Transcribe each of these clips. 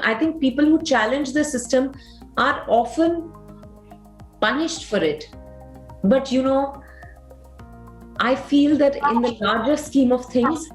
I think people who challenge the system are often punished for it. But I feel that in the larger scheme of things,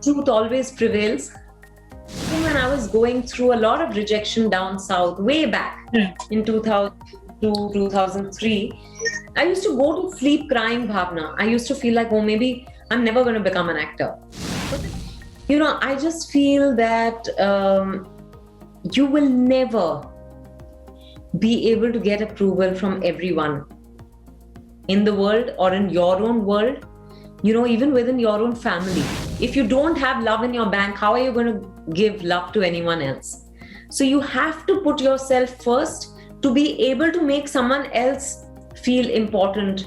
truth always prevails. When I was going through a lot of rejection down south, way back in 2002, 2003, I used to go to sleep crying, Bhavna. I used to feel like, oh, maybe I'm never going to become an actor. I just feel that you will never be able to get approval from everyone in the world or in your own world, even within your own family. If you don't have love in your bank, how are you going to give love to anyone else? So you have to put yourself first to be able to make someone else feel important.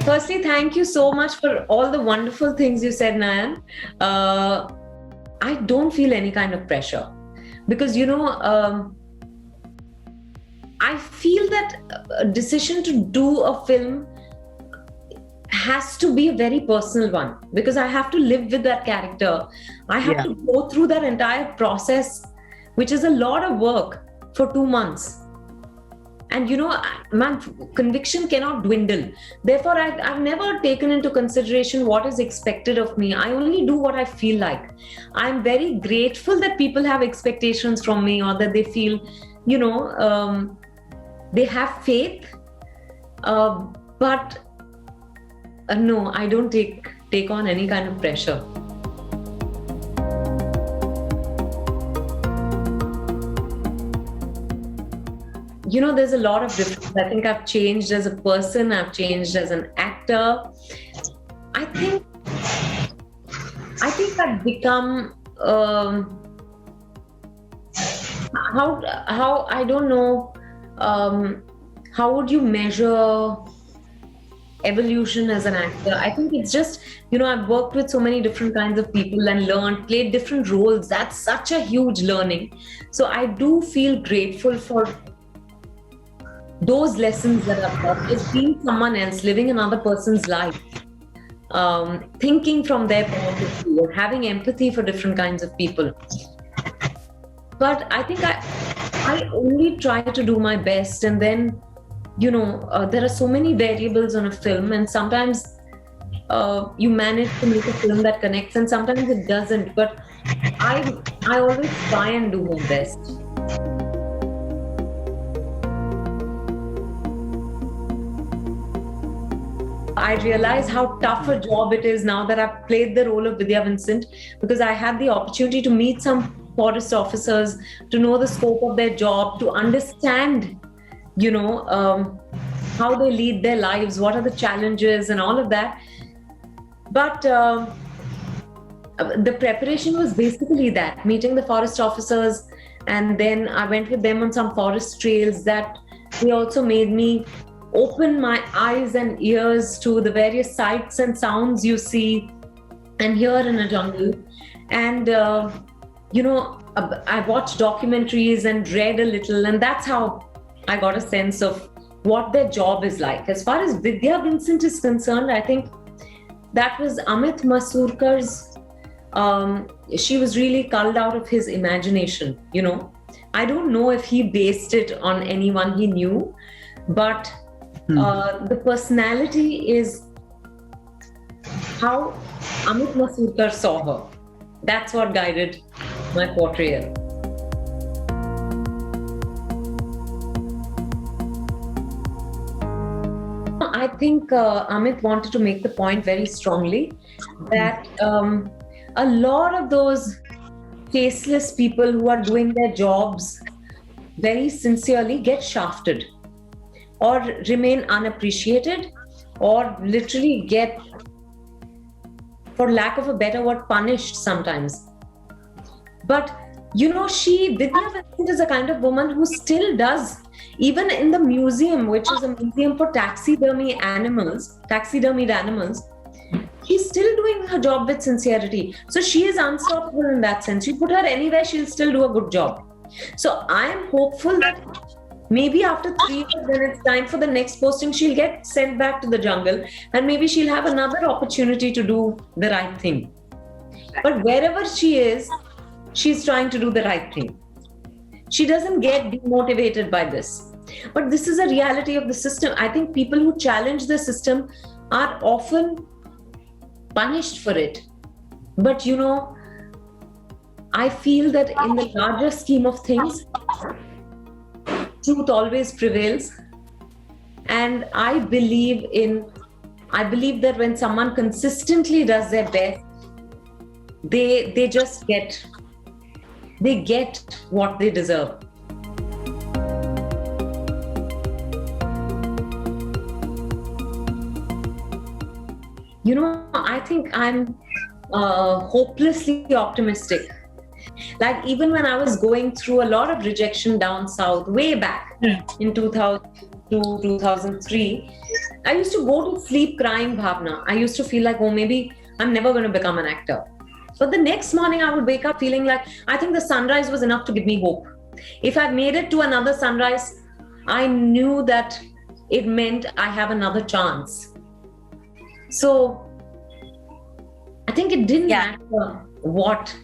Firstly, thank you so much for all the wonderful things you said, Nayan. I don't feel any kind of pressure because, I feel that a decision to do a film has to be a very personal one because I have to live with that character. I have to go through that entire process, which is a lot of work for 2 months. And man, conviction cannot dwindle. Therefore, I've never taken into consideration what is expected of me. I only do what I feel like. I'm very grateful that people have expectations from me or that they feel, they have faith. But no, I don't take on any kind of pressure. There's a lot of difference. I think I've changed as a person. I've changed as an actor. I think I've become how I don't know. How would you measure evolution as an actor? I think it's just, I've worked with so many different kinds of people and played different roles. That's such a huge learning. So I do feel grateful for those lessons that I've got, is being someone else, living another person's life, thinking from their point of view, having empathy for different kinds of people. But I think I only try to do my best, and then there are so many variables on a film, and sometimes you manage to make a film that connects, and sometimes it doesn't. But I always try and do my best. I realize how tough a job it is now that I've played the role of Vidya Vincent, because I had the opportunity to meet some forest officers, to know the scope of their job, to understand, how they lead their lives, what are the challenges and all of that. But the preparation was basically that, meeting the forest officers, and then I went with them on some forest trails that they also made me open my eyes and ears to the various sights and sounds you see and hear in a jungle. And, I watched documentaries and read a little, and that's how I got a sense of what their job is like. As far as Vidya Vincent is concerned, I think that was Amit Masurkar's, she was really culled out of his imagination, I don't know if he based it on anyone he knew, but the personality is how Amit Masurkar saw her. That's what guided my portrayal. I think Amit wanted to make the point very strongly that a lot of those faceless people who are doing their jobs very sincerely get shafted, or remain unappreciated, or literally get, for lack of a better word, punished sometimes. But Vidya Vincent is a kind of woman who still does, even in the museum, which is a museum for taxidermied animals, she's still doing her job with sincerity. So she is unstoppable in that sense. You put her anywhere, she'll still do a good job. So I am hopeful that Maybe after 3 years, when it's time for the next posting, she'll get sent back to the jungle, and maybe she'll have another opportunity to do the right thing. But wherever she is, she's trying to do the right thing. She doesn't get demotivated by this. But this is a reality of the system. I think people who challenge the system are often punished for it. But I feel that in the larger scheme of things, truth always prevails. And I believe that when someone consistently does their best, they just get what they deserve. I think I'm hopelessly optimistic. Like, even when I was going through a lot of rejection down south, way back in 2002, 2003, I used to go to sleep crying, Bhavna. I used to feel like, oh, maybe I'm never going to become an actor. But the next morning I would wake up feeling like, I think the sunrise was enough to give me hope. If I made it to another sunrise, I knew that it meant I have another chance. So I think it didn't matter what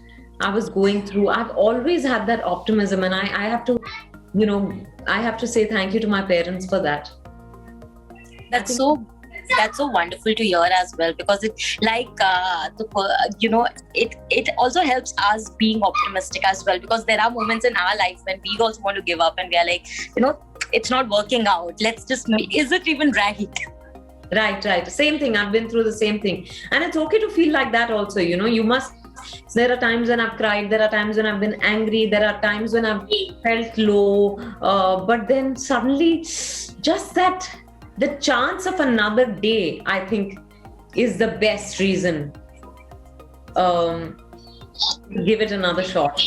I was going through. I've always had that optimism, and I have to, I have to say thank you to my parents for that. That's so wonderful to hear as well, because it's like it also helps us being optimistic as well, because there are moments in our life when we also want to give up and we are like, it's not working out. Let's just is it even right? Right. Same thing. I've been through the same thing. And it's okay to feel like that also. There are times when I've cried. There are times when I've been angry. There are times when I've felt low. But then suddenly, just that, the chance of another day, I think, is the best reason to give it another shot.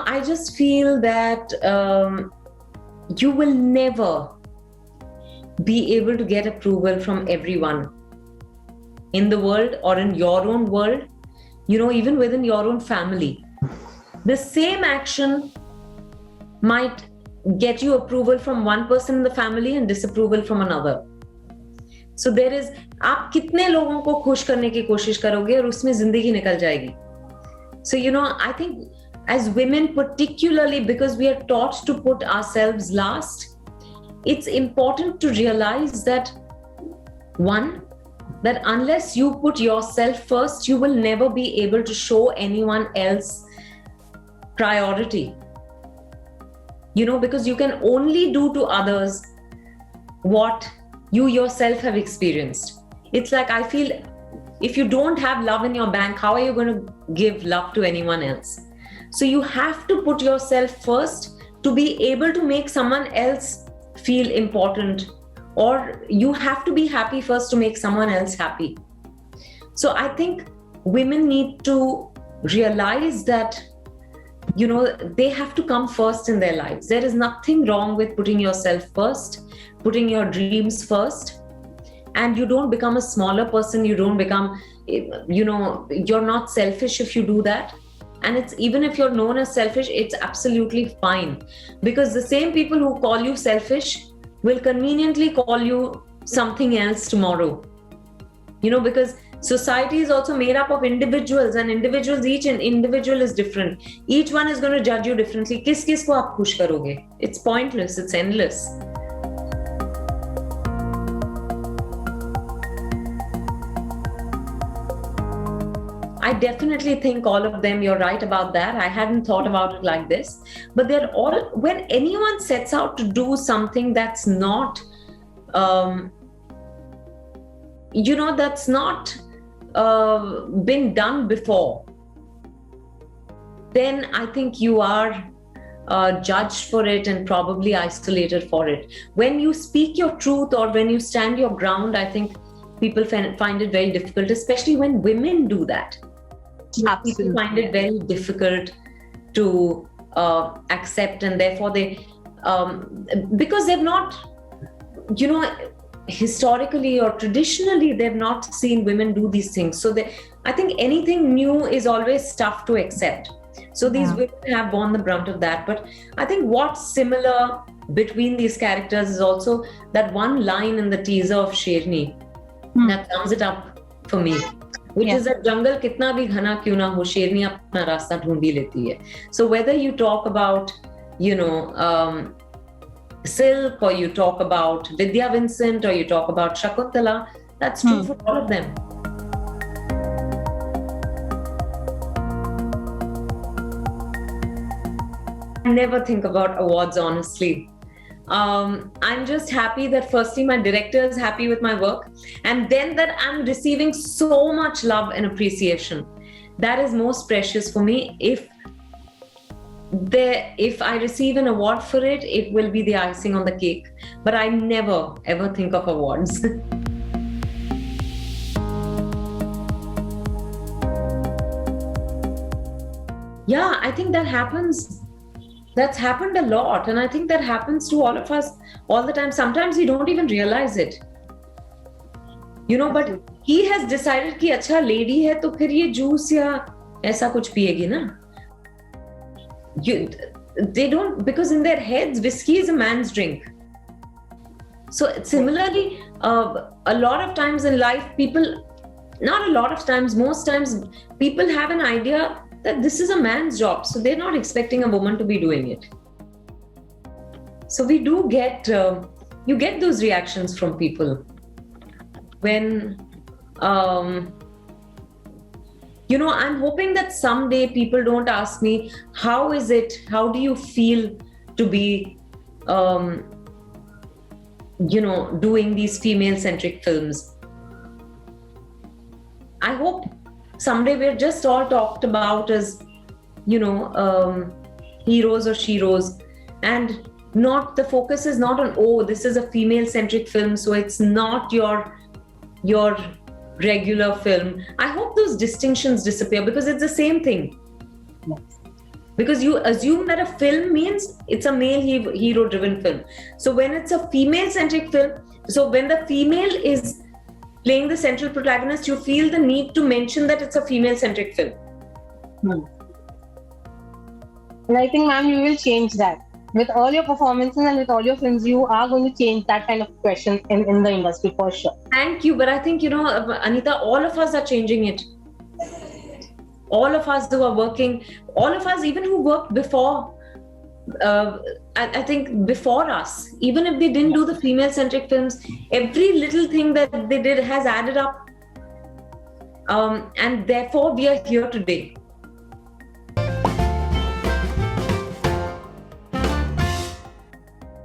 I just feel that you will never be able to get approval from everyone in the world or in your own world, even within your own family. The same action might get you approval from one person in the family and disapproval from another. So there is, आप कितने लोगों को खुश करने की कोशिश करोगे और उसमें जिंदगी निकल जाएगी. So I think as women, particularly because we are taught to put ourselves last, it's important to realize that that unless you put yourself first, you will never be able to show anyone else priority. Because you can only do to others what you yourself have experienced. It's like, I feel, if you don't have love in your bank, how are you going to give love to anyone else? So you have to put yourself first to be able to make someone else feel important, or you have to be happy first to make someone else happy. So I think women need to realize that, they have to come first in their lives. There is nothing wrong with putting yourself first, putting your dreams first, and you don't become a smaller person. You don't become, you're not selfish if you do that. And it's, even if you're known as selfish, it's absolutely fine, because the same people who call you selfish will conveniently call you something else tomorrow. Because society is also made up of individuals, and each individual is different. Each one is going to judge you differently. Kis ko aap khush karoge? It's pointless. It's endless. I definitely think all of them, you're right about that. I hadn't thought about it like this. But they're all, when anyone sets out to do something that's not, that's not been done before, then I think you are judged for it and probably isolated for it. When you speak your truth or when you stand your ground, I think people find it very difficult, especially when women do that. Absolutely. People find it very difficult to accept, and therefore they, because they've not, historically or traditionally, they've not seen women do these things. So I think anything new is always tough to accept. So these women have borne the brunt of that. But I think what's similar between these characters is also that one line in the teaser of Sherni that sums it up for me, which is that jungle kitna bhi ghana kyun na ho, Sherni apna rasta dhoond hi leti hai. So whether you talk about, Silk, or you talk about Vidya Vincent, or you talk about Shakuntala, that's true for all of them. I never think about awards, honestly. I'm just happy that firstly my director is happy with my work, and then that I'm receiving so much love and appreciation. That is most precious for me. If I receive an award for it, it will be the icing on the cake. But I never ever think of awards. Yeah, I think that happens. That's happened a lot, and I think that happens to all of us all the time. Sometimes we don't even realize it, but he has decided कि अच्छा lady है तो फिर ये juice या ऐसा कुछ पिएगी ना. They don't, because in their heads whiskey is a man's drink. So similarly, a lot of times in life, not a lot of times, most times people have an idea that this is a man's job, so they're not expecting a woman to be doing it. So we do get, you get those reactions from people when, I'm hoping that someday people don't ask me, how do you feel to be, doing these female-centric films? I hope someday we're just all talked about as, heroes or sheroes, and the focus is not on, oh, this is a female-centric film, so it's not your regular film. I hope those distinctions disappear, because it's the same thing. Yes. Because you assume that a film means it's a male hero-driven film. So when it's a female-centric film, so when the female is playing the central protagonist, you feel the need to mention that it's a female-centric film. And I think, ma'am, you will change that. With all your performances and with all your films, you are going to change that kind of question in the industry for sure. Thank you. But I think, Anita, all of us are changing it. All of us who are working, all of us even who worked before, I think before us, even if they didn't do the female-centric films, every little thing that they did has added up. And therefore, we are here today.